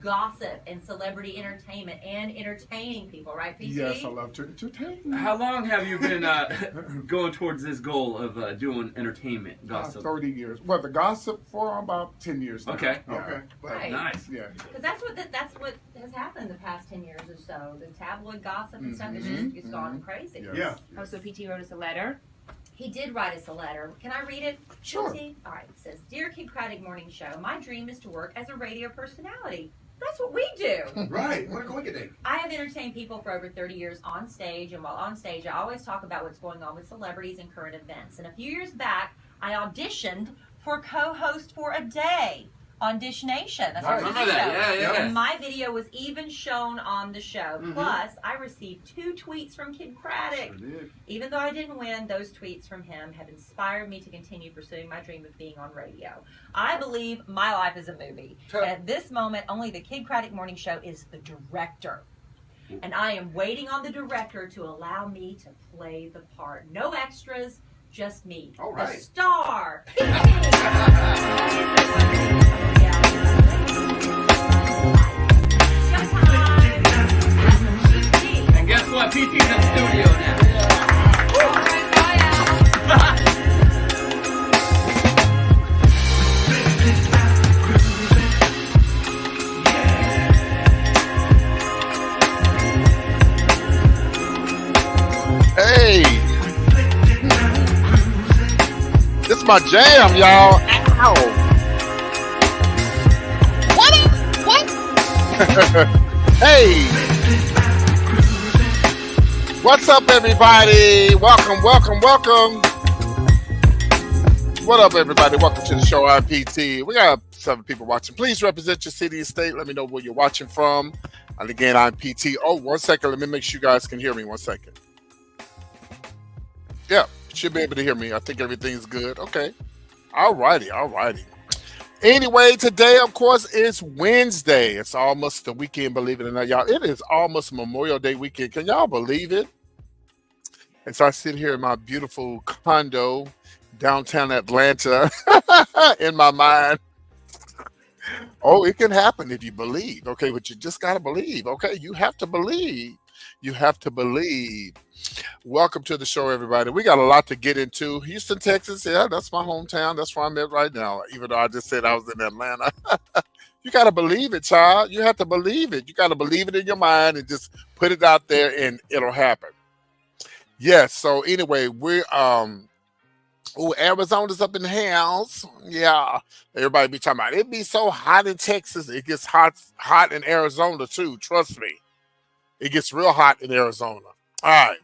gossip and celebrity entertainment and entertaining people, right, PT? Yes, I love to entertain. How long have you been going towards this goal of doing entertainment gossip? 30 years. Well, the gossip for about 10 years now. Okay. Yeah. Okay. Right. Nice. Yeah. Because that's what has happened the past 10 years or so. The tabloid gossip and stuff, it's gone crazy. Yes. Yeah. Oh, so PT wrote us a letter. He did write us a letter. Can I read it? Sure. PT? All right. It says, "Dear Kid Craddock Morning Show, my dream is to work as a radio personality. That's what we do. Right. What a coincidence. I have entertained people for over 30 years on stage, and while on stage, I always talk about what's going on with celebrities and current events. And a few years back, I auditioned for co-host for a day on Dish Nation. That's I our remember TV that. show. Yeah. And my video was even shown on the show. Plus, I received 2 tweets from Kid Craddock. Sure did. Even though I didn't win, those tweets from him have inspired me to continue pursuing my dream of being on radio. I believe my life is a movie. And at this moment, only the Kid Craddock Morning Show is the director. And I am waiting on the director to allow me to play the part. No extras, just me. All The right. star. And guess what? PT's in studio now. Hey, this is my jam, y'all. Ow. What? Hey, what's up, everybody? Welcome. What up, everybody? Welcome to the show, RPT. We got 7 people watching. Please represent your city and state. Let me know where you're watching from. And again, I'm PT. Oh, 1 second. Let me make sure you guys can hear me. 1 second. Yeah, should be able to hear me. I think everything's good. Okay. All righty. Anyway, today, of course, is Wednesday. It's almost the weekend, believe it or not, y'all. It is almost Memorial Day weekend. Can y'all believe it? And so I sit here in my beautiful condo downtown Atlanta in my mind. Oh, it can happen if you believe. Okay, but you just got to believe. Okay, you have to believe. Welcome to the show, everybody. We got a lot to get into. Houston, Texas. Yeah, that's my hometown. That's where I'm at right now, even though I just said I was in Atlanta. You got to believe it, child. You have to believe it. You got to believe it in your mind and just put it out there and it'll happen. Yes, so anyway, we're Arizona's up in the house. Yeah. Everybody be talking about it be so hot in Texas. It gets hot in Arizona too. Trust me. It gets real hot in Arizona. All right.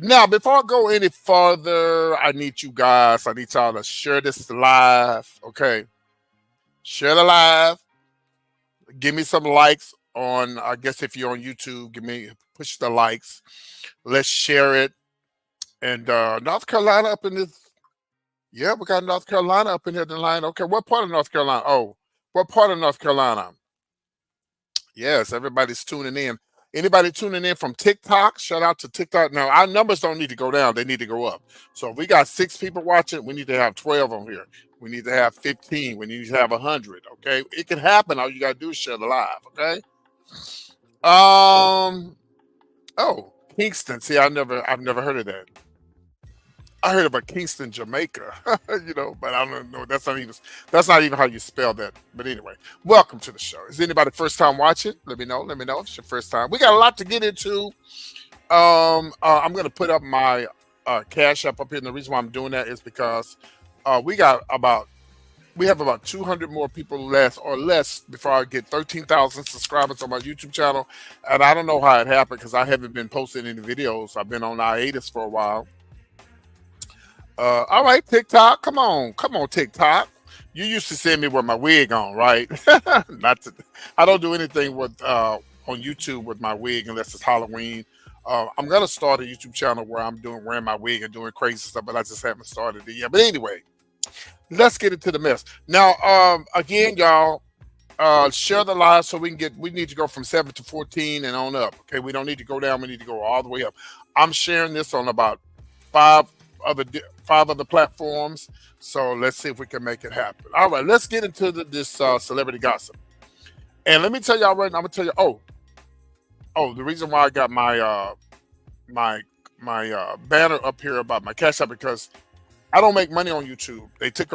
Now, before I go any further, I need y'all to share this live. Okay. Share the live. Give me some likes on, I guess if you're on YouTube, push the likes. Let's share it. And North Carolina up in this. Yeah, we got North Carolina up in here tonight. Okay, what part of North Carolina? Oh, what part of North Carolina? Yes, everybody's tuning in. Anybody tuning in from TikTok? Shout out to TikTok. Now, our numbers don't need to go down. They need to go up. So if we got 6 people watching, we need to have 12 on here. We need to have 15. We need to have 100, okay? It can happen. All you got to do is share the live, okay? Oh, Kingston. See, I've never heard of that. I heard about Kingston, Jamaica, but I don't know. That's not even how you spell that. But anyway, welcome to the show. Is anybody first time watching? Let me know. If it's your first time. We got a lot to get into. I'm going to put up my Cash App up here. And the reason why I'm doing that is because we have about 200 more people less before I get 13,000 subscribers on my YouTube channel. And I don't know how it happened because I haven't been posting any videos. I've been on hiatus for a while. All right, TikTok. Come on, TikTok. You used to send me with my wig on, right? I don't do anything with on YouTube with my wig unless it's Halloween. I'm gonna start a YouTube channel where I'm wearing my wig and doing crazy stuff, but I just haven't started it yet. But anyway, let's get into the mess. Now, again, y'all, share the live so we need to go from 7 to 14 and on up. Okay, we don't need to go down. We need to go all the way up. I'm sharing this on about 5 other platforms. So let's see if we can make it happen. All right, let's get into this celebrity gossip. And let me tell y'all right now, I'm gonna tell you, the reason why I got my my banner up here about my Cash App, because I don't make money on YouTube. They took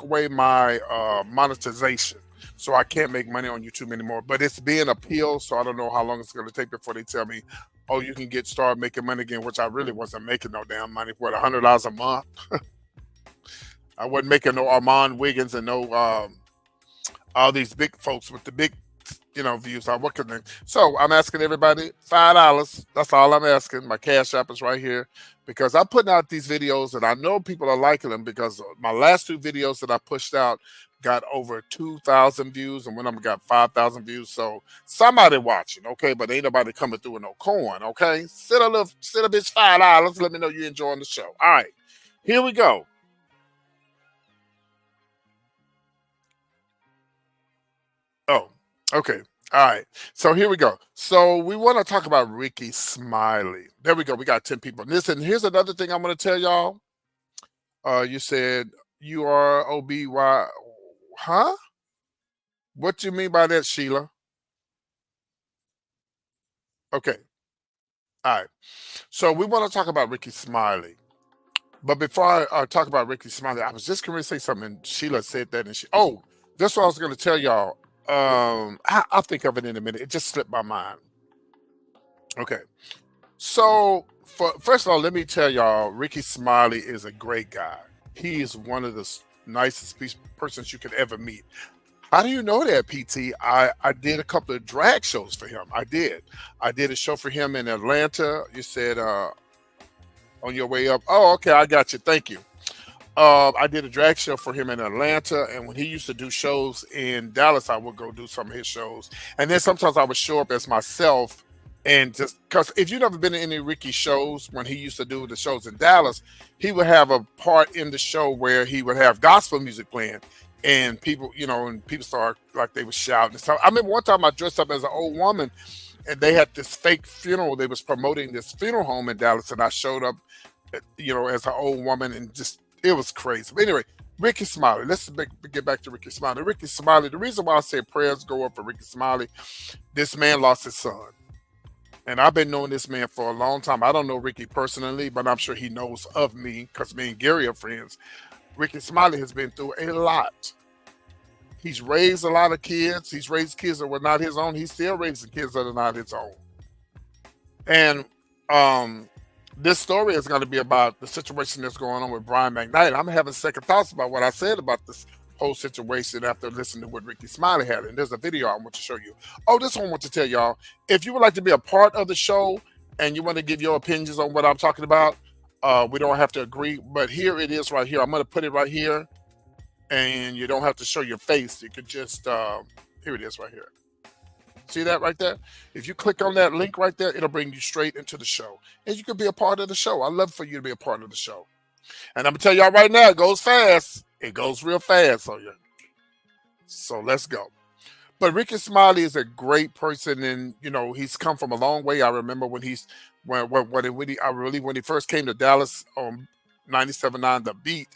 away my monetization. So I can't make money on YouTube anymore. But it's being appealed, so I don't know how long it's gonna take before they tell me, oh, you can start making money again, which I really wasn't making no damn money. What, $100 a month? I wasn't making no Armand Wiggins and no all these big folks with the big, views. So I'm asking everybody $5. That's all I'm asking. My Cash App is right here, because I'm putting out these videos and I know people are liking them, because my last 2 videos that I pushed out got over 2,000 views, and one of them got 5,000 views. So somebody watching, okay, but ain't nobody coming through with no coin, okay? Send a bitch $5. Let me know you enjoying the show. All right, here we go. Oh, okay. All right. So here we go. So we want to talk about Rickey Smiley. There we go. We got 10 people. Listen, here's another thing I'm going to tell y'all. You said you are OBY. Huh? What do you mean by that, Sheila? Okay. All right. So we want to talk about Rickey Smiley. But before I talk about Rickey Smiley, I was just going to say something. And Sheila said that. And that's what I was going to tell y'all. I'll think of it in a minute. It just slipped my mind. Okay. So first of all, let me tell y'all, Rickey Smiley is a great guy. He is one of the nicest persons you could ever meet. How do you know that, PT? I did a couple of drag shows for him. I did a show for him in Atlanta. You said on your way up. Oh, okay, I got you. Thank you. I did a drag show for him in Atlanta, and when he used to do shows in Dallas, I would go do some of his shows. And then sometimes I would show up as myself, and just because if you've never been to any Rickey shows, when he used to do the shows in Dallas, he would have a part in the show where he would have gospel music playing, and people, and people start like they were shouting. So I remember one time I dressed up as an old woman, and they had this fake funeral. They was promoting this funeral home in Dallas, and I showed up, as an old woman, and just it was crazy. But anyway, Rickey Smiley. Let's get back to Rickey Smiley. Rickey Smiley. The reason why I say prayers go up for Rickey Smiley, this man lost his son. And I've been knowing this man for a long time. I don't know Rickey personally, but I'm sure he knows of me, because me and Gary are friends. Rickey Smiley has been through a lot. He's raised a lot of kids. He's raised kids that were not his own. He's still raising kids that are not his own. And this story is going to be about the situation that's going on with Brian McKnight. I'm having second thoughts about what I said about this whole situation after listening to what Rickey Smiley had. And there's a video I want to show you. Oh, this one I want to tell y'all. If you would like to be a part of the show and you want to give your opinions on what I'm talking about, we don't have to agree. But here it is right here. I'm going to put it right here. And you don't have to show your face. You could just, here it is right here. See that right there? If you click on that link right there, it'll bring you straight into the show. And you could be a part of the show. I'd love for you to be a part of the show. And I'm going to tell y'all right now, it goes fast. It goes real fast on you. So let's go. But Rickey Smiley is a great person, and he's come from a long way. I remember when he first came to Dallas on 97.9 The Beat.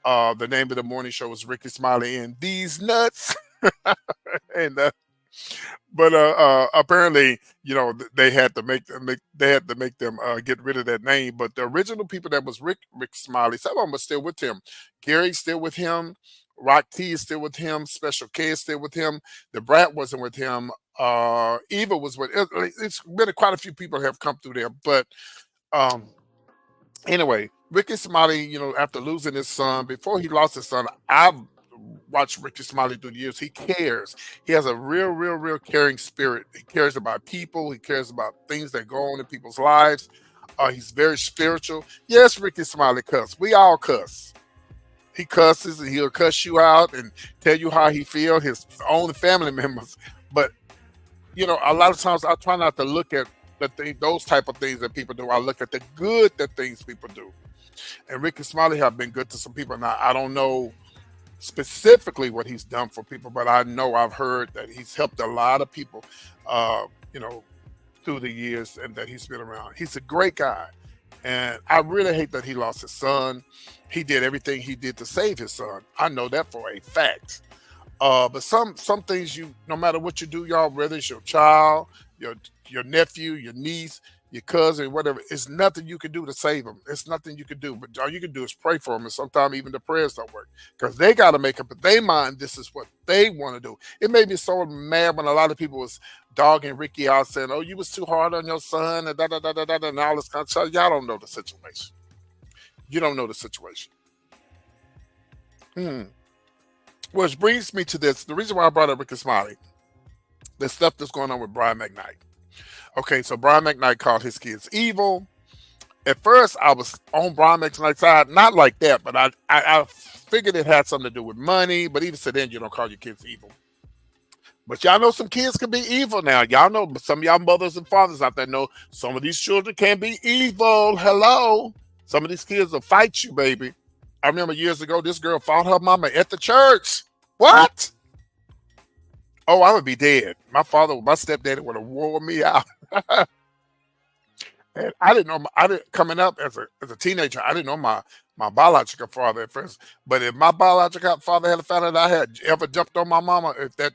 The name of the morning show was Rickey Smiley and These Nuts. And but apparently, they had to make them get rid of that name. But the original people that was Rick Smiley, some of them are still with him. Gary's still with him. Rock T is still with him. Special K is still with him. The Brat wasn't with him. Eva was with. It's been quite a few people have come through there. But anyway, Rickey Smiley, after losing his son, before he lost his son, I've watched Rickey Smiley through the years. He cares. He has a real caring spirit. He cares about people. He cares about things that go on in people's lives. He's very spiritual. Yes, Rickey Smiley cuss. We all cuss. He cusses, and he'll cuss you out and tell you how he feels, his own family members. But, a lot of times I try not to look at those type of things that people do. I look at the good that things people do. And Rickey Smiley have been good to some people. Now, I don't know specifically what he's done for people, but I know I've heard that he's helped a lot of people, through the years, and that he's been around. He's a great guy. And I really hate that he lost his son. He did everything he did to save his son. I know that for a fact. But some things no matter what you do, y'all, whether it's your child, your nephew, your niece, your cousin, whatever, it's nothing you can do to save them. It's nothing you can do. But all you can do is pray for them. And sometimes even the prayers don't work because they got to make up in their mind this is what they want to do. It made me so mad when a lot of people was dogging Ricky out saying, "Oh, you was too hard on your son," and and all this kind of stuff. Y'all don't know the situation. You don't know the situation. Which brings me to this. The reason why I brought up Rickey Smiley, the stuff that's going on with Brian McKnight. Okay, so Brian McKnight called his kids evil. At first, I was on Brian McKnight's side, not like that, but I figured it had something to do with money. But even so, then you don't call your kids evil. But y'all know some kids can be evil now. Y'all know some of y'all mothers and fathers out there know some of these children can be evil. Hello, some of these kids will fight you, baby. I remember years ago, this girl fought her mama at the church. What? Oh, I would be dead. My stepdaddy would have wore me out. And I didn't know. Coming up as a teenager, I didn't know my biological father at first. But if my biological father had found out I had ever jumped on my mama, if that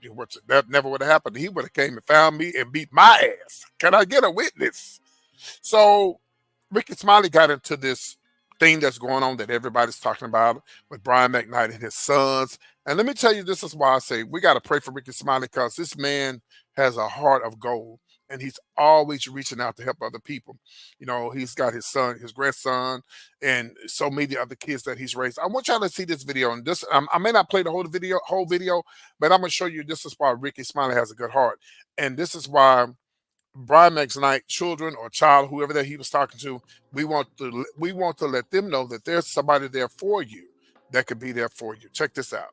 never would have happened, he would have came and found me and beat my ass. Can I get a witness? So Rickey Smiley got into this thing that's going on that everybody's talking about with Brian McKnight and his sons. And let me tell you, this is why I say we got to pray for Rickey Smiley because this man has a heart of gold and he's always reaching out to help other people. You know, he's got his son, his grandson, and so many other kids that he's raised. I want y'all to see this video. And this, I may not play the whole video, but I'm going to show you this is why Rickey Smiley has a good heart. And this is why Brian McKnight, children or child, whoever that he was talking to, we want to let them know that there's somebody there for you that could be there for you. Check this out.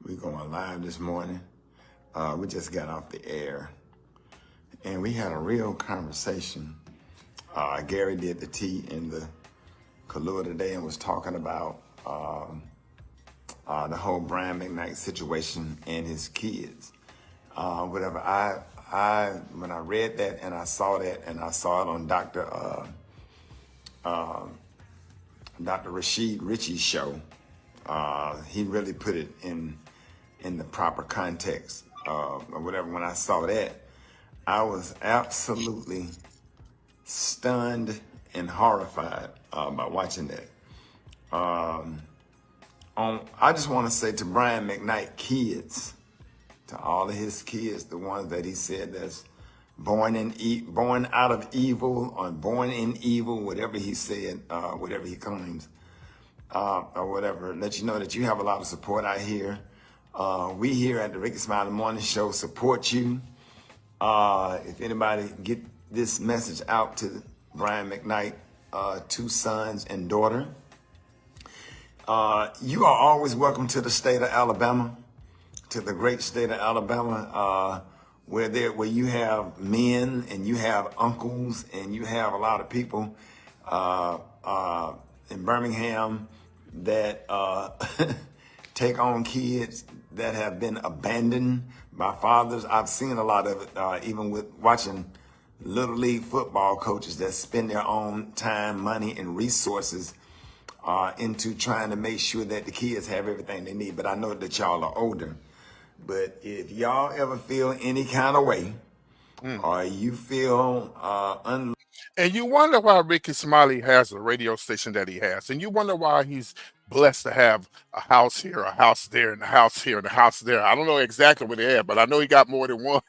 We're going live this morning. We just got off the air, and we had a real conversation. Gary did the tea in the Kahlua today and was talking about the whole Brian McKnight situation and his kids. Whatever. When I read that and I saw that and I saw it on Dr. Rashid Richie's show, he really put it in the proper context or whatever. When I saw that, I was absolutely stunned and horrified by watching that. I just want to say to Brian McKnight kids, to all of his kids, the ones that he said that's born out of evil or born in evil, whatever he said, whatever he claims, or whatever, let you know that you have a lot of support out here. We here at the Rickey Smiley Morning Show support you. If anybody get this message out to Brian McKnight, 2 sons and daughter, you are always welcome to the state of Alabama, to the great state of Alabama, where you have men and you have uncles and you have a lot of people in Birmingham that take on kids that have been abandoned by fathers. I've seen a lot of it, even with watching Little League football coaches that spend their own time, money, and resources into trying to make sure that the kids have everything they need. But I know that y'all are older. But if y'all ever feel any kind of way, or you feel and you wonder why Rickey Smiley has a radio station that he has, and you wonder why he's blessed to have a house here, a house there, and a house here, and a house there. I don't know exactly what he had, but I know he got more than one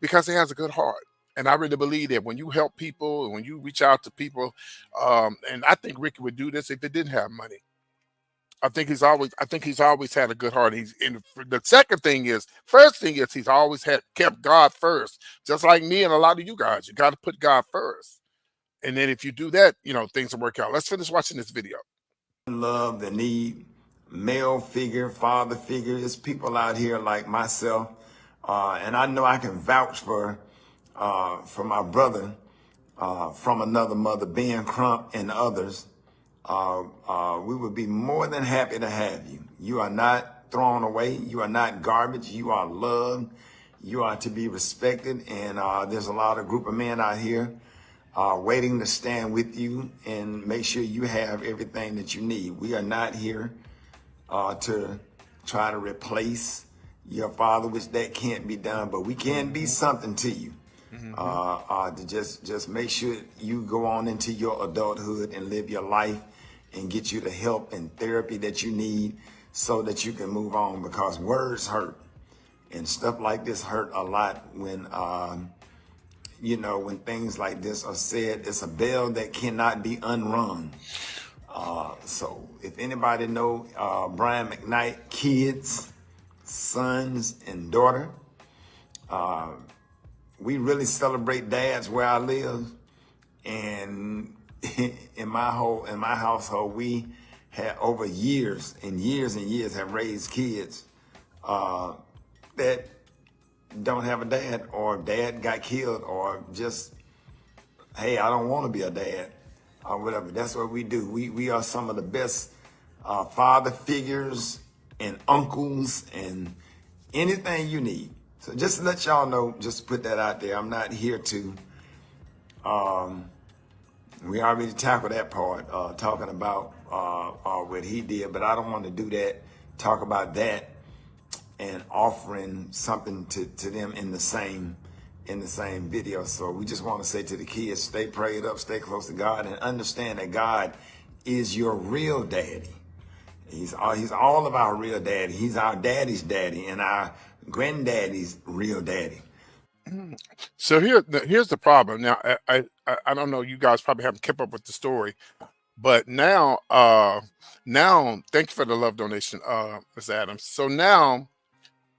because he has a good heart. And I really believe that when you help people and when you reach out to people, and I think Ricky would do this if he didn't have money. I think he's always had a good heart. The first thing is he's always kept God first, just like me and a lot of you guys. You got to put God first, and then if you do that, things will work out. Let's finish watching this video. Love that need male figure, father figure. There's people out here like myself, and I know I can vouch for my brother from another mother, Ben Crump, and others. We would be more than happy to have you. You are not thrown away. You are not garbage. You are loved. You are to be respected. And there's a lot of group of men out here waiting to stand with you and make sure you have everything that you need. We are not here to try to replace your father, which that can't be done, but we can be something to you. To just make sure you go on into your adulthood and live your life and get you the help and therapy that you need so that you can move on, because words hurt and stuff like this hurt a lot when when things like this are said. It's a bell that cannot be unrung. So if anybody know Brian McKnight, kids, sons, and daughter, we really celebrate dads where I live, and in my household, we had over years and years and years have raised kids that don't have a dad, or dad got killed, or just, hey, I don't want to be a dad, or whatever. That's what we do. We are some of the best father figures and uncles and anything you need. So just to let y'all know, just put that out there. I'm not here to, we already tackled that part, talking about what he did, but I don't want to do that, talk about that and offering something to them in the same video. So we just want to say to the kids, stay prayed up, stay close to God, and understand that God is your real daddy. He's all of our real daddy. He's our daddy's daddy and our granddaddy's real daddy. So here's the problem. Now, I don't know, you guys probably haven't kept up with the story, but now thank you for the love donation, Ms. Adams. So now,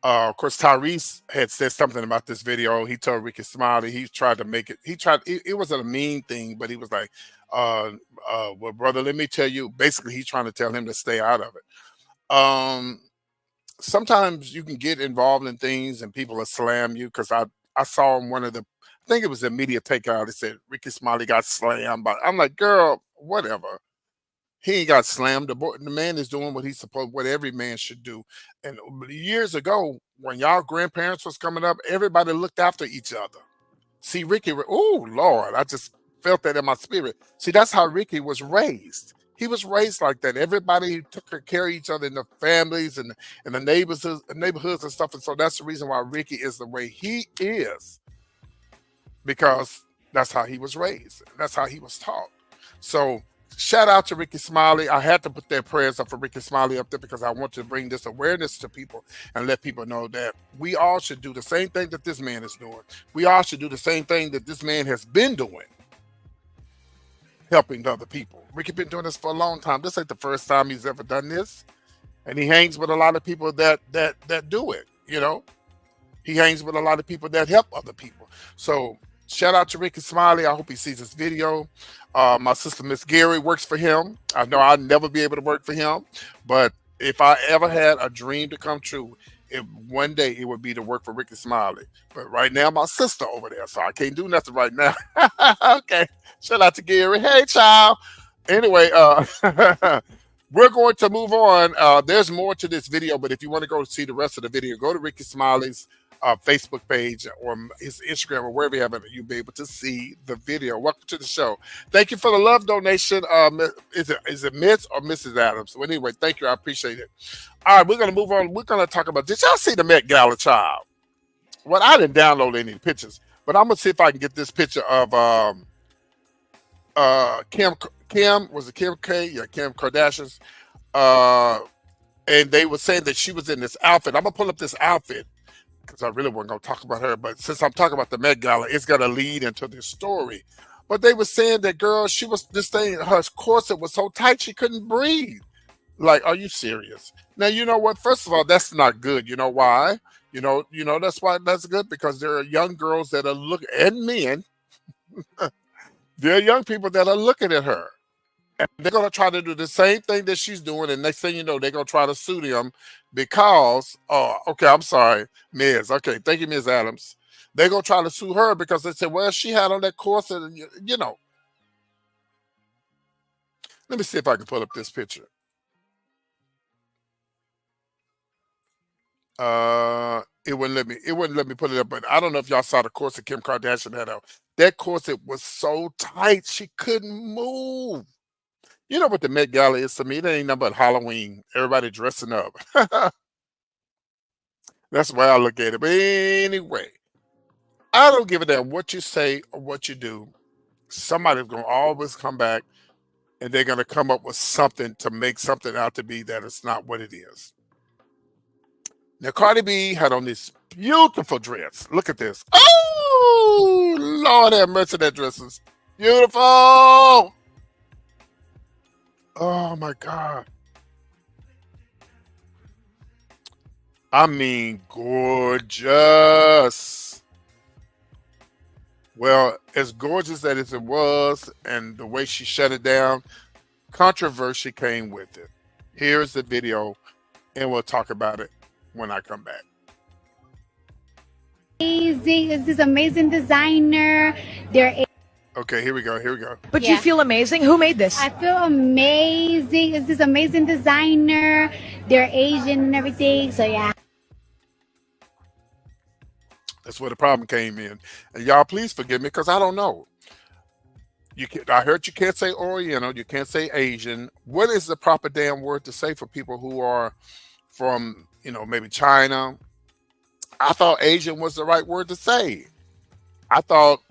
of course, Tyrese had said something about this video. He told Rickey Smiley, he tried to make it, it wasn't a mean thing, but he was like, well, brother, let me tell you, basically he's trying to tell him to stay out of it. Sometimes you can get involved in things and people will slam you, because I saw in one of the, I think it was a media takeout, it said Rickey Smiley got slammed, but I'm like, girl, whatever. He ain't got slammed. The man is doing what every man should do. And years ago, when y'all grandparents was coming up, everybody looked after each other. See, Rickey, oh Lord, I just felt that in my spirit. See, that's how Rickey was raised. He was raised like that. Everybody took care of each other in the families and the neighborhoods and stuff. And so that's the reason why Rickey is the way he is, because that's how he was raised. That's how he was taught. So shout out to Rickey Smiley. I had to put their prayers up for Rickey Smiley up there, because I want to bring this awareness to people and let people know that we all should do the same thing that this man is doing. We all should do the same thing that this man has been doing, helping other people. Rickey been doing this for a long time. This ain't the first time he's ever done this. And he hangs with a lot of people that do it, you know. He hangs with a lot of people that help other people. So shout out to Rickey Smiley. I hope he sees this video. My sister, Miss Gary, works for him. I know I'll never be able to work for him, but if I ever had a dream to come true, one day it would be to work for Rickey Smiley. But right now, my sister over there, so I can't do nothing right now. Okay. Shout out to Gary. Hey, child. Anyway, we're going to move on. There's more to this video, but if you want to go see the rest of the video, go to Rickey Smiley's Facebook page or his Instagram or wherever you have it, you'll be able to see the video. Welcome to the show. Thank you for the love donation. Is it Miss or Mrs. Adams? So anyway, thank you. I appreciate it. All right, we're going to move on. We're going to talk about, did y'all see the Met Gala, child? Well, I didn't download any pictures, but I'm going to see if I can get this picture of Kim, was it Kim K? Yeah, Kim Kardashian's. And they were saying that she was in this outfit. I'm going to pull up this outfit, because I really wasn't going to talk about her, but since I'm talking about the Met Gala, it's going to lead into this story. But they were saying that, girl, her corset was so tight she couldn't breathe. Like, are you serious? Now, you know what? First of all, that's not good. You know why? You know that's why that's good, because there are young girls that are looking, and men, there are young people that are looking at her. And they're going to try to do the same thing that she's doing. And next thing you know, they're going to try to sue them because, okay, I'm sorry, Ms. Okay, thank you, Ms. Adams. They're going to try to sue her because they said, well, she had on that corset, and, you know. Let me see if I can pull up this picture. It wouldn't let me put it up, but I don't know if y'all saw the corset Kim Kardashian had on. That corset was so tight she couldn't move. You know what the Met Gala is to me? It ain't nothing but Halloween. Everybody dressing up. That's the way I look at it. But anyway, I don't give a damn what you say or what you do. Somebody's gonna always come back and they're gonna come up with something to make something out to be that it's not what it is. Now Cardi B had on this beautiful dress. Look at this. Oh Lord have mercy, that dress is beautiful. Oh my God. I mean, gorgeous. Well, as gorgeous as it was, and the way she shut it down, controversy came with it. Here's the video, and we'll talk about it when I come back. Amazing. It's this amazing designer. Okay, here we go. Here we go. But you feel amazing? Who made this? I feel amazing. It's this amazing designer. They're Asian and everything. So yeah. That's where the problem came in. And y'all, please forgive me because I don't know. I heard you can't say Oriental. You can't say Asian. What is the proper damn word to say for people who are from, maybe China? I thought Asian was the right word to say. I thought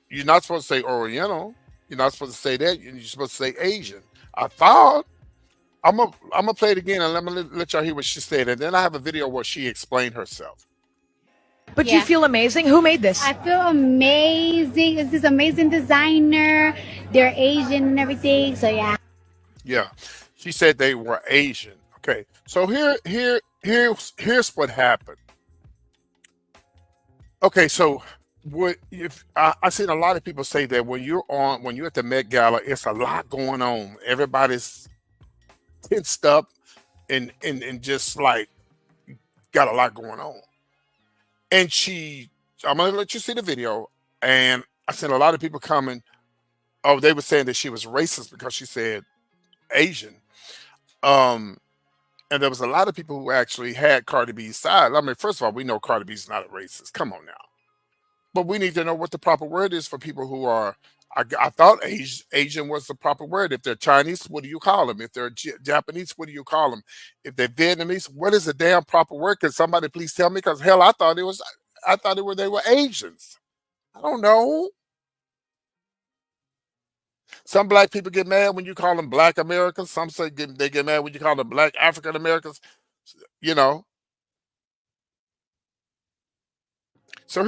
you're not supposed to say Oriental. You're not supposed to say that. You're supposed to say Asian. I thought. I'm gonna play it again and let y'all hear what she said. And then I have a video where she explained herself. But you feel amazing? Who made this? I feel amazing. It's this amazing designer. They're Asian and everything. So yeah. Yeah. She said they were Asian. Okay. So here's what happened. Okay, so I've seen a lot of people say that when you're at the Met Gala, it's a lot going on. Everybody's tensed up and just like got a lot going on. And I'm gonna let you see the video. And I seen a lot of people coming. Oh, they were saying that she was racist because she said Asian. And there was a lot of people who actually had Cardi B's side. I mean, first of all, we know Cardi B's not a racist. Come on now. But we need to know what the proper word is for people who are, I thought Asian was the proper word. If they're Chinese, what do you call them? If they're Japanese, what do you call them? If they're Vietnamese, what is the damn proper word? Can somebody please tell me? Because hell, I thought they were Asians. I don't know. Some black people get mad when you call them Black Americans. Some say they get mad when you call them Black African Americans. So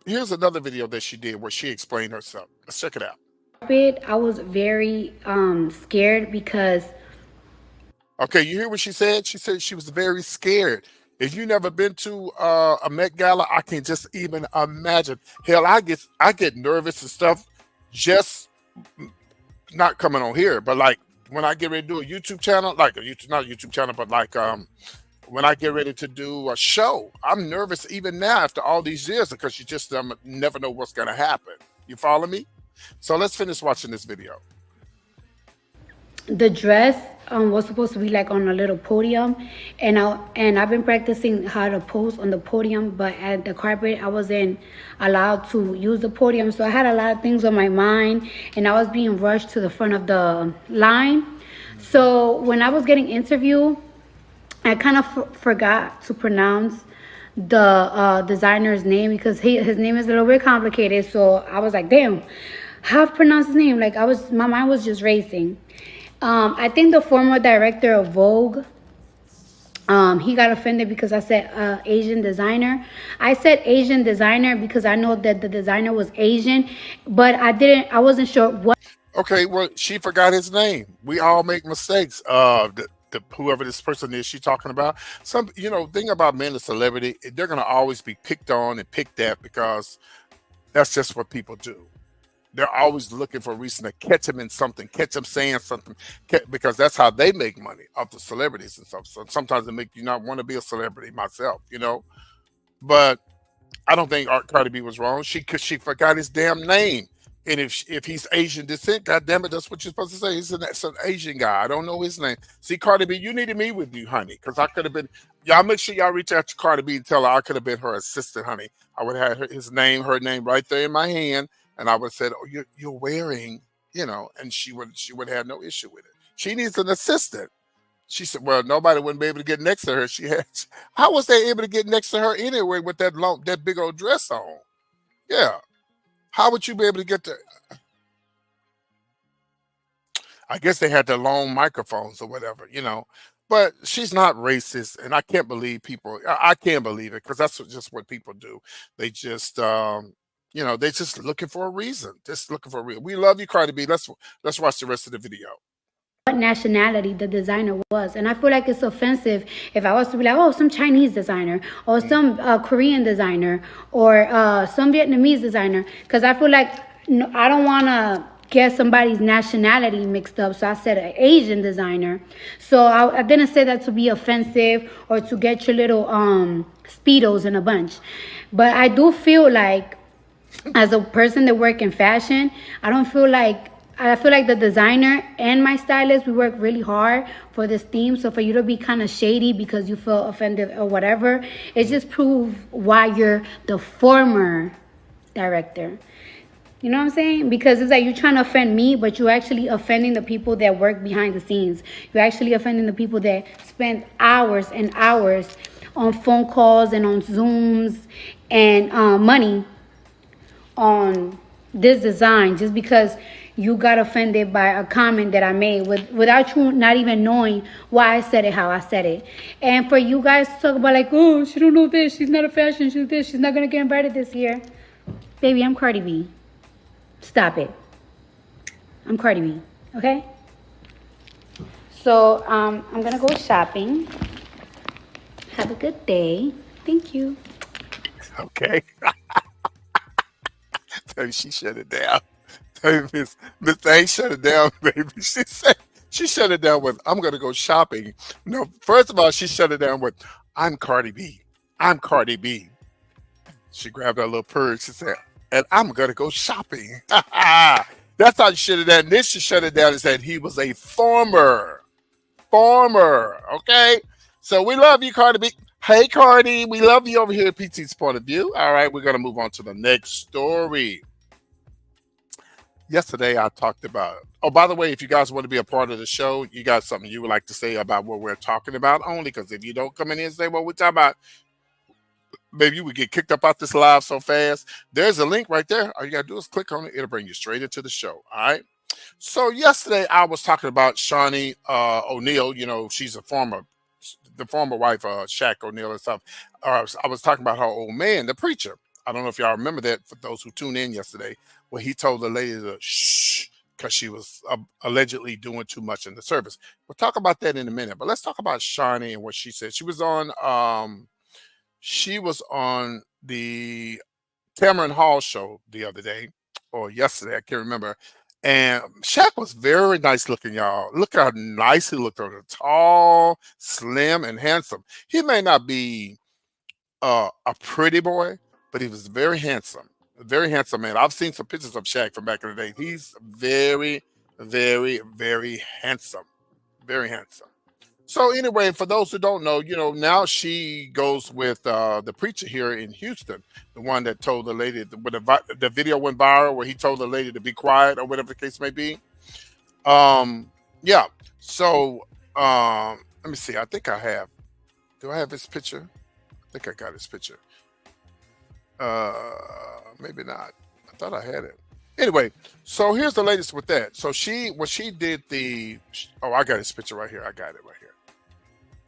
here's another video that she did where she explained herself. Let's check it out. I was very scared because. Okay, you hear what she said? She said she was very scared. If you've never been to a Met Gala, I can just even imagine. Hell, I get nervous and stuff just not coming on here, but like when I get ready to do a YouTube channel, not a YouTube channel, but like when I get ready to do a show, I'm nervous even now after all these years because you just never know what's going to happen. You follow me? So let's finish watching this video. The dress was supposed to be like on a little podium, and I've been practicing how to pose on the podium, but at the carpet I wasn't allowed to use the podium, so I had a lot of things on my mind, and I was being rushed to the front of the line. So when I was getting interviewed, I kind of forgot to pronounce the designer's name because his name is a little bit complicated. So I was like, damn, how to pronounce his name? Like my mind was just racing. I think the former director of Vogue, he got offended because I said Asian designer. I said Asian designer because I know that the designer was Asian, but I wasn't sure what. Okay, well, she forgot his name. We all make mistakes. Whoever this person is she's talking about. Thing about men and celebrity, they're gonna always be picked on and picked at because that's just what people do. They're always looking for a reason to catch them in something, catch them saying something, because that's how they make money off the celebrities and stuff. So sometimes it make you not want to be a celebrity myself, But I don't think Cardi B was wrong. She forgot his damn name. And if he's Asian descent, God damn it, that's what you're supposed to say. He's an Asian guy. I don't know his name. See, Cardi B, you needed me with you, honey, because I could have been. Y'all make sure y'all reach out to Cardi B and tell her I could have been her assistant, honey. I would have had her name right there in my hand, and I would have said, "Oh, you're wearing," and she would have no issue with it. She needs an assistant. She said, "Well, nobody wouldn't be able to get next to her." How was they able to get next to her anyway with that big old dress on? Yeah, how would you be able to get to? I guess they had their long microphones or whatever. But she's not racist, and I can't believe people. I can't believe it because that's just what people do. They just, they just looking for a reason. Just looking for a reason. We love you, Cardi B. Let's watch the rest of the video. What nationality the designer was, and I feel like it's offensive if I was to be like, oh, some Chinese designer or some Korean designer or some Vietnamese designer, because I feel like I don't want to get somebody's nationality mixed up, so I said an Asian designer. So I didn't say that to be offensive or to get your little Speedos in a bunch, but I do feel like as a person that work in fashion, I feel like the designer and my stylist, we work really hard for this theme. So for you to be kind of shady because you feel offended or whatever, it just proves why you're the former director. You know what I'm saying? Because it's like you're trying to offend me, but you're actually offending the people that work behind the scenes. You're actually offending the people that spend hours and hours on phone calls and on Zooms and money on this design just because you got offended by a comment that I made without you not even knowing why I said it, how I said it. And for you guys to talk about like, oh, she don't know this, she's not a fashion, she's this, she's not going to get invited this year. Baby, I'm Cardi B. Stop it. I'm Cardi B, okay? So I'm going to go shopping. Have a good day. Thank you. Okay. She shut it down. Miss Thing shut it down, baby. She shut it down with, I'm going to go shopping. No, first of all, she shut it down with, I'm Cardi B. I'm Cardi B. She grabbed her little purse. She said, and I'm going to go shopping. That's how she shut it down. And then she shut it down and said he was a former. Okay? So we love you, Cardi B. Hey, Cardi, we love you over here at PT's Point of View. All right, we're going to move on to the next story. Yesterday, I talked about, by the way, if you guys want to be a part of the show, you got something you would like to say about what we're talking about, only because if you don't come in here and say what we're talking about, maybe you would get kicked up out this live so fast. There's a link right there. All you got to do is click on it. It'll bring you straight into the show. All right. So yesterday, I was talking about Shaunie O'Neal. She's the former wife of Shaq O'Neal and stuff. I was talking about her old man, the preacher. I don't know if y'all remember that for those who tuned in yesterday, where he told the lady to shh because she was allegedly doing too much in the service. We'll talk about that in a minute, but let's talk about Shaunie and what she said. She was on the Cameron Hall show the other day or yesterday, I can't remember. And Shaq was very nice looking, y'all. Look how nice he looked. Tall, slim, and handsome. He may not be a pretty boy, but he was very handsome. A very handsome man. I've seen some pictures of Shaq from back in the day. He's very, very, very handsome. Very handsome. So anyway, for those who don't know, now she goes with the preacher here in Houston, the one that told the lady when the video went viral where he told the lady to be quiet or whatever the case may be. Yeah. So let me see. I think I have. Do I have his picture? I think I got his picture. Maybe not. I thought I had it. Anyway, so here's the latest with that. So she did I got his picture right here. I got it right here.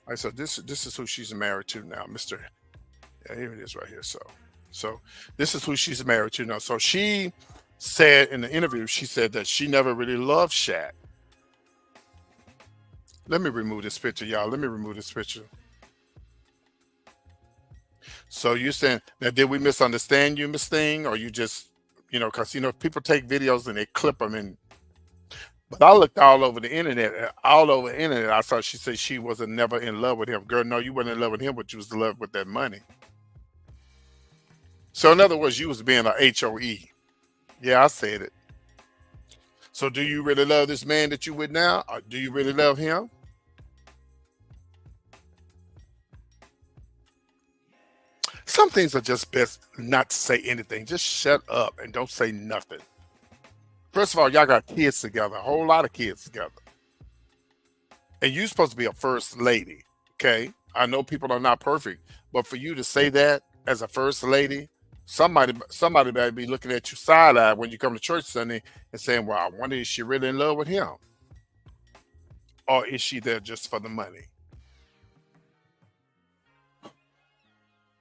All right, so this is who she's married to now, Mr. Yeah, here it is right here. So this is who she's married to now. So she said in the interview, she said that she never really loved Shaq. Let me remove this picture, y'all. Let me remove this picture. So you're saying, now did we misunderstand you, Miss Thing? Or you just, because, people take videos and they clip them in. But I looked all over the internet. I saw she said she wasn't never in love with him. Girl, no, you weren't in love with him, but you was in love with that money. So in other words, you was being a HOE. Yeah, I said it. So do you really love this man that you with now? Or do you really love him? Some things are just best not to say anything. Just shut up and don't say nothing. First of all, y'all got kids together, a whole lot of kids together. And you're supposed to be a first lady, okay? I know people are not perfect, but for you to say that as a first lady, somebody might be looking at you side-eyed when you come to church Sunday and saying, well, I wonder, is she really in love with him? Or is she there just for the money?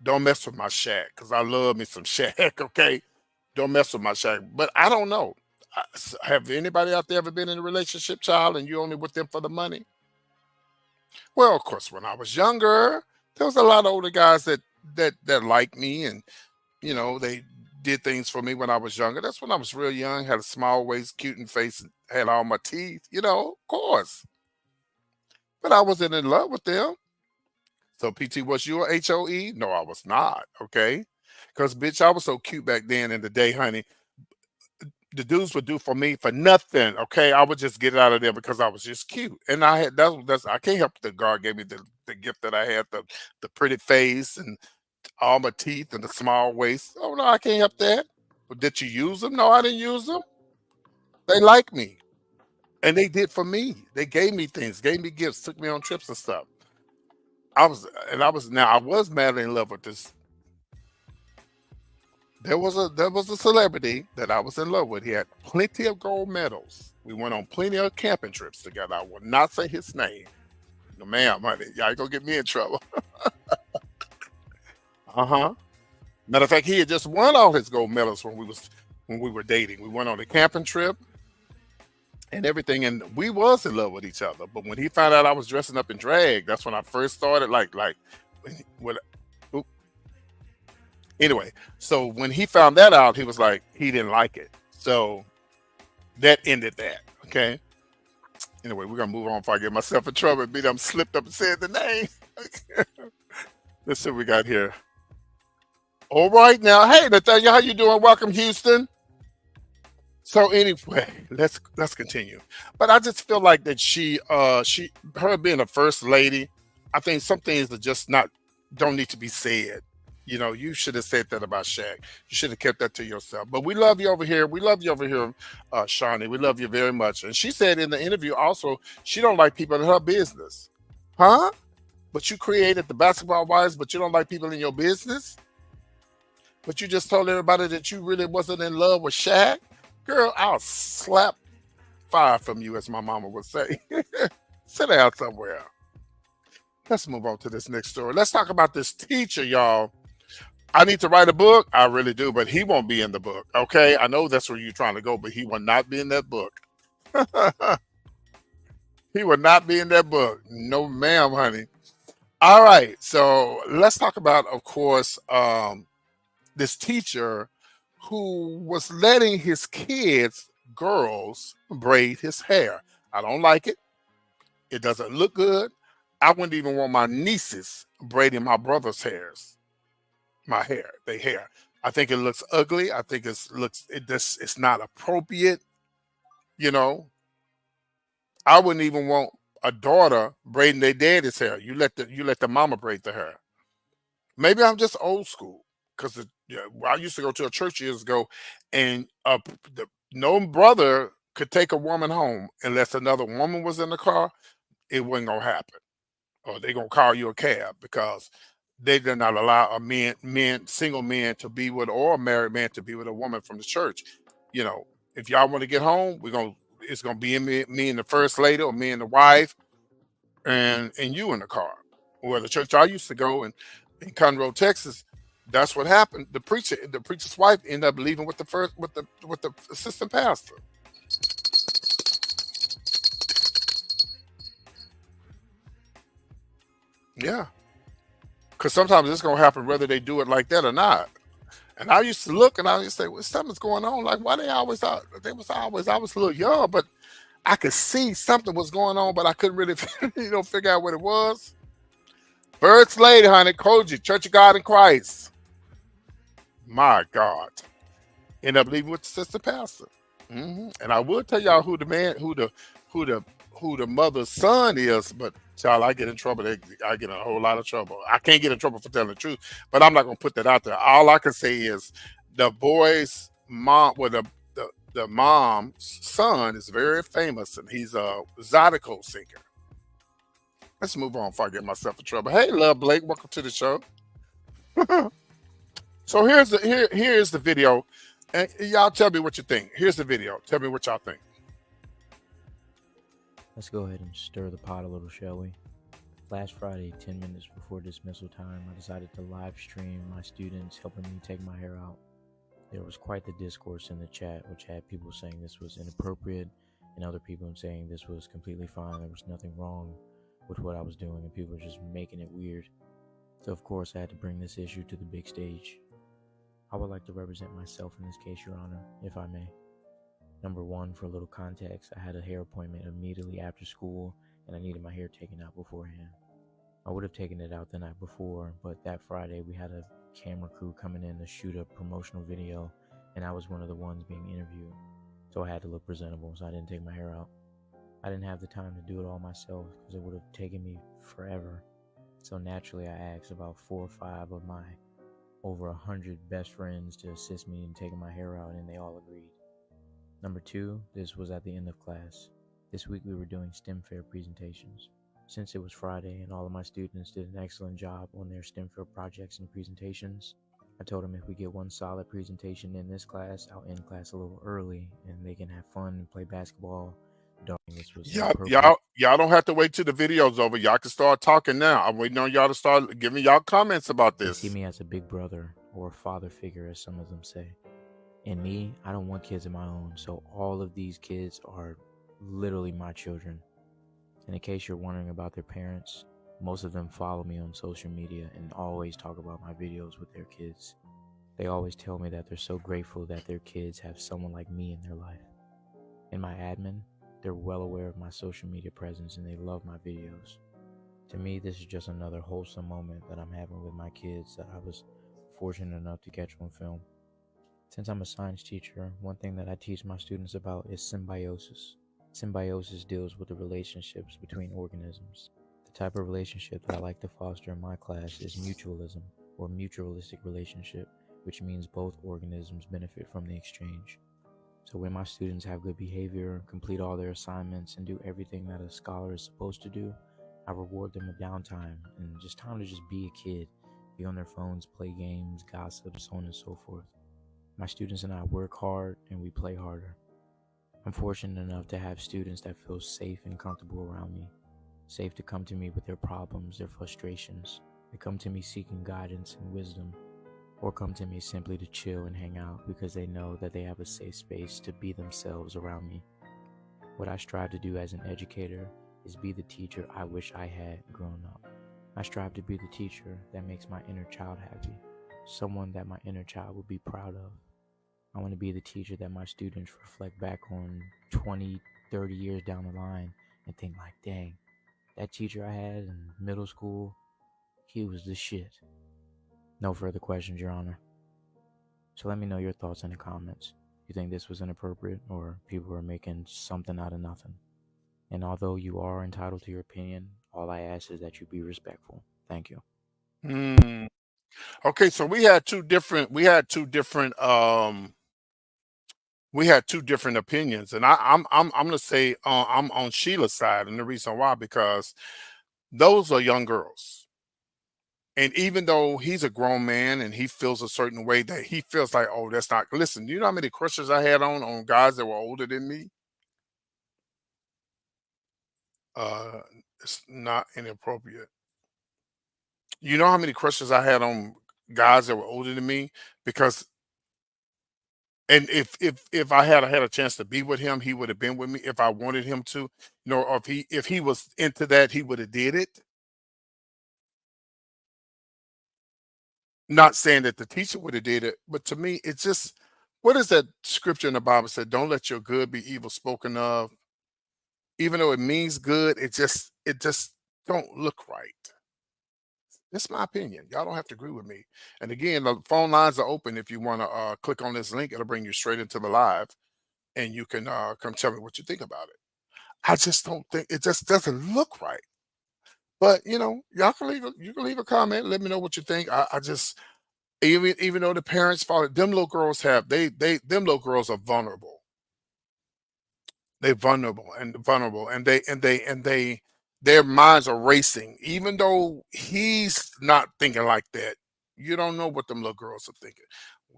Don't mess with my Shaq, because I love me some Shaq, okay? Don't mess with my Shaq. But I don't know. Have anybody out there ever been in a relationship, child, and you only with them for the money? Well, of course, when I was younger, there was a lot of older guys that liked me, and you know, they did things for me when I was younger. That's when I was real young, had a small waist, cute in face, and had all my teeth, you know, of course. But I wasn't in love with them. So, PT, was you a HOE? No, I was not, okay? Because, bitch, I was so cute back then in the day, honey. The dudes would do for me for nothing, okay? I would just get it out of there because I was just cute. And I had, I can't help that God gave me the gift that I had, the pretty face and all my teeth and the small waist. Oh, no, I can't help that. But did you use them? No, I didn't use them. They like me. And they did for me. They gave me things, gave me gifts, took me on trips and stuff. I was madly in love with this. There was a celebrity that I was in love with. He had plenty of gold medals. We went on plenty of camping trips together. I will not say his name. No, ma'am, honey. Y'all gonna get me in trouble. Matter of fact, he had just won all his gold medals when we were dating. We went on a camping trip and everything, and we was in love with each other. But when he found out I was dressing up in drag, that's when I first started anyway. So when he found that out, he was like, he didn't like it. So that ended that. Okay. Anyway, we're gonna move on before I get myself in trouble. Beat I'm slipped up and said the name. Let's see what we got here. All right now. Hey Nathaniel, how you doing? Welcome, Houston. So anyway, let's continue. But I just feel like that her being a first lady, I think some things that just don't need to be said. You know, you should have said that about Shaq. You should have kept that to yourself. But we love you over here. We love you over here, Shaunie. We love you very much. And she said in the interview also, she don't like people in her business. Huh? But you created the Basketball Wives, but you don't like people in your business? But you just told everybody that you really wasn't in love with Shaq? Girl, I'll slap fire from you, as my mama would say. Sit down somewhere. Let's move on to this next story. Let's talk about this teacher, y'all. I need to write a book. I really do, but he won't be in the book, okay? I know that's where you're trying to go, but he will not be in that book. He will not be in that book. No, ma'am, honey. All right, so let's talk about, of course, this teacher who was letting his kids, girls, braid his hair. I don't like it. It doesn't look good. I wouldn't even want my nieces braiding my brother's hairs. Their hair. I think it looks ugly. I think it's not appropriate. You know, I wouldn't even want a daughter braiding their daddy's hair. You let the mama braid the hair. Maybe I'm just old school because I used to go to a church years ago, and no brother could take a woman home unless another woman was in the car. It wasn't gonna happen, or they gonna call you a cab because they did not allow single men to be with, or a married man to be with a woman from the church. You know, if y'all want to get home, it's gonna be me and the first lady, or me and the wife, and you in the car. Well, the church I used to go in Conroe, Texas, that's what happened. The preacher's wife ended up leaving with the assistant pastor. Yeah. Because sometimes it's going to happen whether they do it like that or not. And I used to look and I used to say, well, something's going on. Like, why I was a little young, but I could see something was going on, but I couldn't really, figure out what it was. First lady, honey, Koji, Church of God in Christ. My God. End up leaving with the sister pastor. And I will tell y'all who the mother's son is, but Child, I get in trouble. I get in a whole lot of trouble. I can't get in trouble for telling the truth, but I'm not gonna put that out there. All I can say is the boy's mom, well, the mom's son is very famous, and he's a zydeco singer. Let's move on before I get myself in trouble. Hey, Love Blake, welcome to the show. So here's the video, and y'all tell me what you think. Here's the video. Tell me what y'all think. Let's go ahead and stir the pot a little, shall we? Last Friday, 10 minutes before dismissal time, I decided to live stream my students helping me take my hair out. There was quite the discourse in the chat, which had people saying this was inappropriate and other people saying this was completely fine. There was nothing wrong with what I was doing, and people were just making it weird. So of course I had to bring this issue to the big stage. I would like to represent myself in this case, Your Honor, if I may. Number one, for a little context, I had a hair appointment immediately after school, and I needed my hair taken out beforehand. I would have taken it out the night before, but that Friday we had a camera crew coming in to shoot a promotional video, and I was one of the ones being interviewed. So I had to look presentable, so I didn't take my hair out. I didn't have the time to do it all myself because it would have taken me forever. So naturally I asked about 4 or 5 of my over 100 best friends to assist me in taking my hair out, and they all agreed. Number two, this was at the end of class. This week we were doing STEM fair presentations. Since it was Friday and all of my students did an excellent job on their STEM fair projects and presentations, I told them if we get one solid presentation in this class, I'll end class a little early and they can have fun and play basketball. This was y'all don't have to wait till the video's over. Y'all can start talking now. I'm waiting on y'all to start giving y'all comments about this. They see me as a big brother or a father figure, as some of them say. And me, I don't want kids of my own, so all of these kids are literally my children. And in case you're wondering about their parents, most of them follow me on social media and always talk about my videos with their kids. They always tell me that they're so grateful that their kids have someone like me in their life. And my admin, they're well aware of my social media presence and they love my videos. To me, this is just another wholesome moment that I'm having with my kids that I was fortunate enough to catch on film. Since I'm a science teacher, one thing that I teach my students about is symbiosis. Symbiosis deals with the relationships between organisms. The type of relationship that I like to foster in my class is mutualism, or mutualistic relationship, which means both organisms benefit from the exchange. So when my students have good behavior, complete all their assignments, and do everything that a scholar is supposed to do, I reward them with downtime and just time to just be a kid, be on their phones, play games, gossip, so on and so forth. My students and I work hard and we play harder. I'm fortunate enough to have students that feel safe and comfortable around me, safe to come to me with their problems, their frustrations. They come to me seeking guidance and wisdom, or come to me simply to chill and hang out because they know that they have a safe space to be themselves around me. What I strive to do as an educator is be the teacher I wish I had grown up. I strive to be the teacher that makes my inner child happy, someone that my inner child will be proud of. I want to be the teacher that my students reflect back on 20, 30 years down the line and think like, dang, that teacher I had in middle school, he was the shit. No further questions, Your Honor. So let me know your thoughts in the comments. You think this was inappropriate or people are making something out of nothing? And although you are entitled to your opinion, all I ask is that you be respectful. Thank you. Okay, so we had two different opinions, and I'm gonna say I'm on Sheila's side, and the reason why, because those are young girls, and even though he's a grown man and he feels a certain way that he feels like, oh, that's not. Listen, you know how many crushes I had on guys that were older than me? It's not inappropriate. You know how many crushes I had on guys that were older than me? Because and if I had a chance to be with him, he would have been with me if I wanted him to. Or if he was into that, he would have did it. Not saying that the teacher would have did it, but to me, it's just, what is that scripture in the Bible said? Don't let your good be evil spoken of. Even though it means good, it just don't look right. That's my opinion. Y'all don't have to agree with me. And again, the phone lines are open. If you want to click on this link, it'll bring you straight into the live, and you can come tell me what you think about it. I just don't think, it just doesn't look right. But y'all can leave a comment. Let me know what you think. I just even though the parents follow them, little girls have them little girls are vulnerable. They're vulnerable, and their minds are racing. Even though he's not thinking like that, you don't know what them little girls are thinking.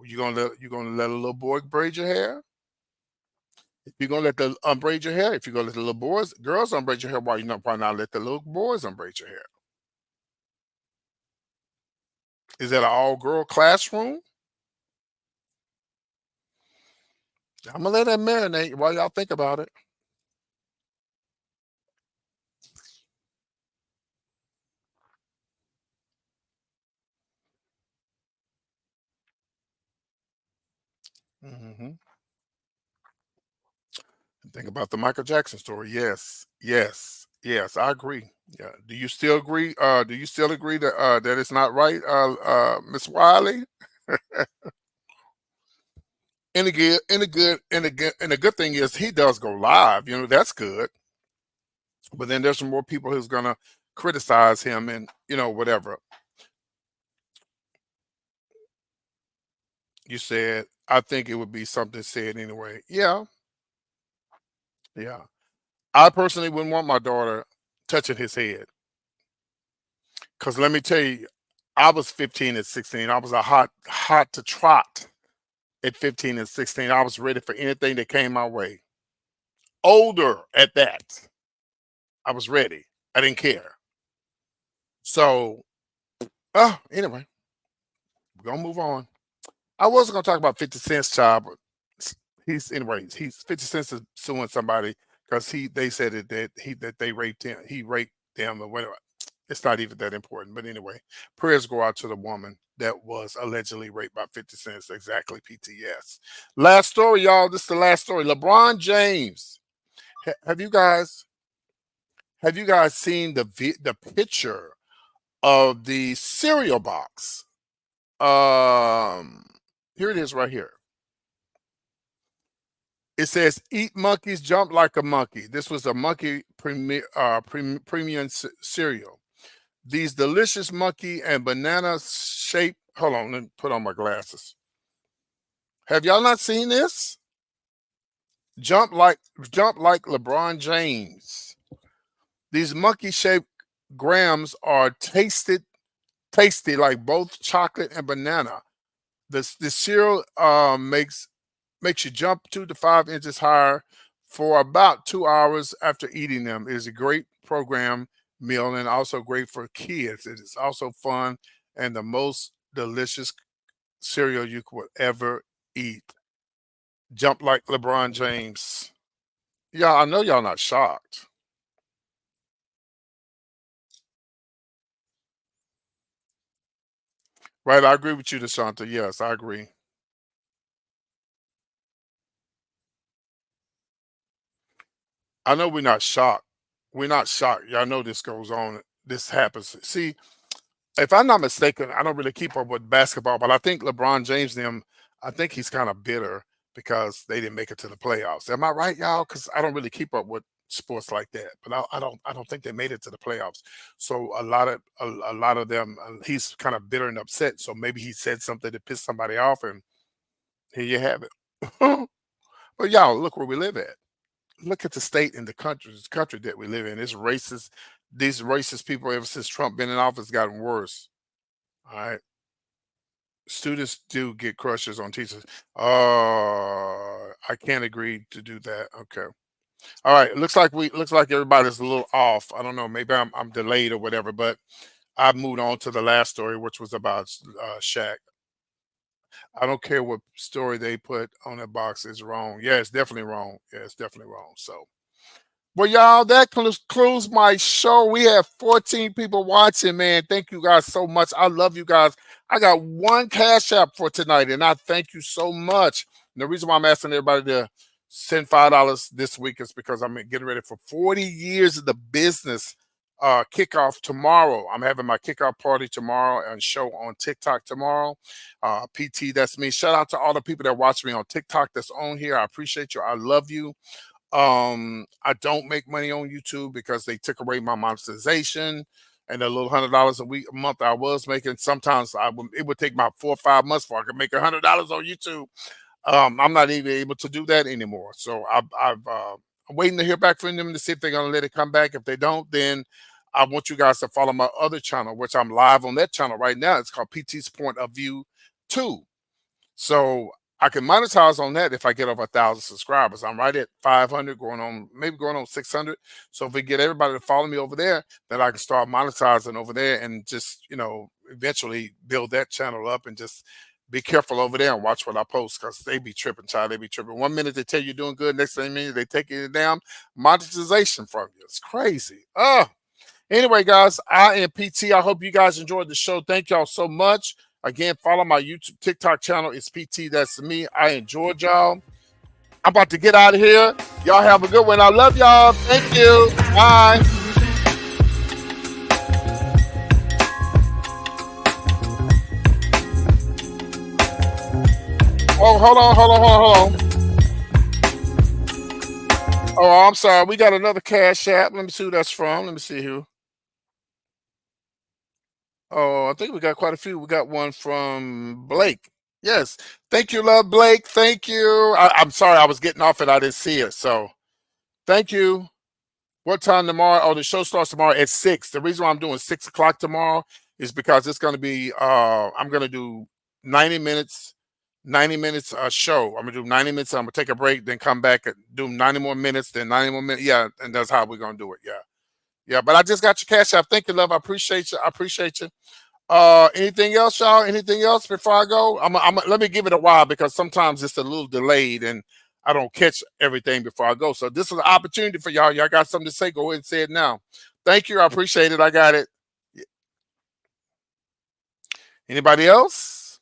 You gonna let a little boy braid your hair? If you're gonna let the unbraid your hair, if you're gonna let the little girls unbraid your hair, why not let the little boys unbraid your hair? Is that an all-girl classroom? I'm gonna let that marinate while y'all think about it. hmm Think about the Michael Jackson story. Yes, yes, yes. I agree. Yeah. Do you still agree? Do you still agree that that it's not right, Miss Wiley? And the good thing is he does go live. That's good. But then there's some more people who's gonna criticize him and whatever. You said, I think it would be something said anyway. Yeah, yeah. I personally wouldn't want my daughter touching his head. Because let me tell you, I was 15 and 16. I was a hot to trot at 15 and 16. I was ready for anything that came my way. Older at that. I was ready. I didn't care. So, anyway, we're going to move on. I wasn't going to talk about 50 Cent's child, but he's 50 Cent is suing somebody because they said that they raped him. He raped them or whatever. It's not even that important. But anyway, prayers go out to the woman that was allegedly raped by 50 Cent. Exactly, PTS. Last story, y'all. This is the last story. LeBron James. Have you guys seen the picture of the cereal box? Here it is right here. It says, "Eat monkeys, jump like a monkey." This was a monkey premium cereal. These delicious monkey and banana shaped. Hold on, let me put on my glasses. Have y'all not seen this? Jump like LeBron James. These monkey shaped grams are tasty like both chocolate and banana. The cereal makes you jump 2 to 5 inches higher for about 2 hours after eating them. It is a great program meal and also great for kids. It is also fun and the most delicious cereal you could ever eat. Jump like LeBron James. Yeah, I know y'all not shocked. Right, I agree with you, DeShanta. Yes, I agree. I know we're not shocked. We're not shocked. Y'all know this goes on. This happens. See, if I'm not mistaken, I don't really keep up with basketball, but I think LeBron James I think he's kind of bitter because they didn't make it to the playoffs. Am I right, y'all? Because I don't really keep up with sports like that, but I don't think they made it to the playoffs. So a lot of them, he's kind of bitter and upset. So maybe he said something to piss somebody off, and here you have it. But y'all, look where we live at. Look at the state and the country that we live in. It's racist. These racist people, ever since Trump been in office, gotten worse. All right. Students do get crushes on teachers. I can't agree to do that. Okay. All right. Looks like everybody's a little off. I don't know. Maybe I'm delayed or whatever. But I moved on to the last story, which was about Shaq. I don't care what story they put on the box is wrong. Yeah, it's definitely wrong. Yeah, it's definitely wrong. So. Well, y'all, that concludes my show. We have 14 people watching, man. Thank you guys so much. I love you guys. I got one cash app for tonight, and I thank you so much. And the reason why I'm asking everybody to send $5 this week is because I'm getting ready for 40 years of the business kickoff tomorrow. I'm having my kickoff party tomorrow and show on TikTok tomorrow. PT, that's me. Shout out to all the people that watch me on TikTok that's on here. I appreciate you. I love you. I don't make money on YouTube because they took away my monetization. and a little $100 a month I was making. Sometimes it would take about 4 or 5 months before I could make $100 on YouTube. I'm not even able to do that anymore. So I'm waiting to hear back from them to see if they're gonna let it come back. If they don't, then I want you guys to follow my other channel, which I'm live on that channel right now. It's called PT's Point of View 2. So I can monetize on that if I get over 1,000 subscribers. I'm right at 500, going on 600. So if we get everybody to follow me over there, then I can start monetizing over there and just, eventually build that channel up and just be careful over there and watch what I post, because they be tripping, child. They be tripping. 1 minute they tell you you're doing good, next thing minute they take you down monetization from you. It's crazy. Anyway, guys, I am PT. I hope you guys enjoyed the show. Thank y'all so much. Again, follow my YouTube, TikTok channel. It's PT. That's me. I enjoyed y'all. I'm about to get out of here. Y'all have a good one. I love y'all. Thank you. Bye. Oh, hold on. Oh, I'm sorry. We got another Cash App. Let me see who that's from. Let me see who. Oh, I think we got quite a few. We got one from Blake. Yes. Thank you, love Blake. Thank you. I'm sorry. I was getting off it. I didn't see it. So thank you. What time tomorrow? Oh, the show starts tomorrow at 6. The reason why I'm doing 6 o'clock tomorrow is because it's going to be, I'm going to do 90 minutes show. I'm going to do 90 minutes. I'm going to take a break, then come back and do 90 more minutes, then 90 more minutes. Yeah. And that's how we're going to do it. Yeah. Yeah, but I just got your Cash App. Thank you, love. I appreciate you. Anything else, y'all? Anything else before I go? Let me give it a while, because sometimes it's a little delayed and I don't catch everything before I go. So this is an opportunity for y'all. Y'all got something to say? Go ahead and say it now. Thank you. I appreciate it. I got it. Anybody else?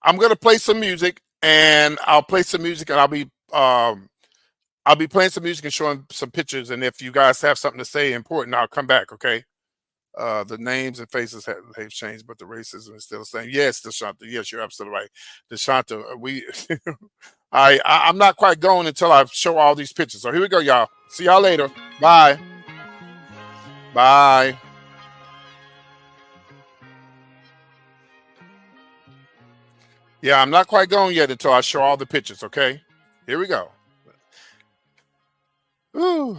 I'm gonna play some music, and I'll play some music, and I'll be playing some music and showing some pictures. And if you guys have something to say important, I'll come back. Okay. The names and faces have changed, but the racism is still the same. Yes, DeShanta. Yes, you're absolutely right. DeShanta, I'm not quite going until I show all these pictures. So here we go, y'all. See y'all later. Bye. Bye. Yeah, I'm not quite going yet until I show all the pictures, okay? Here we go. Ooh.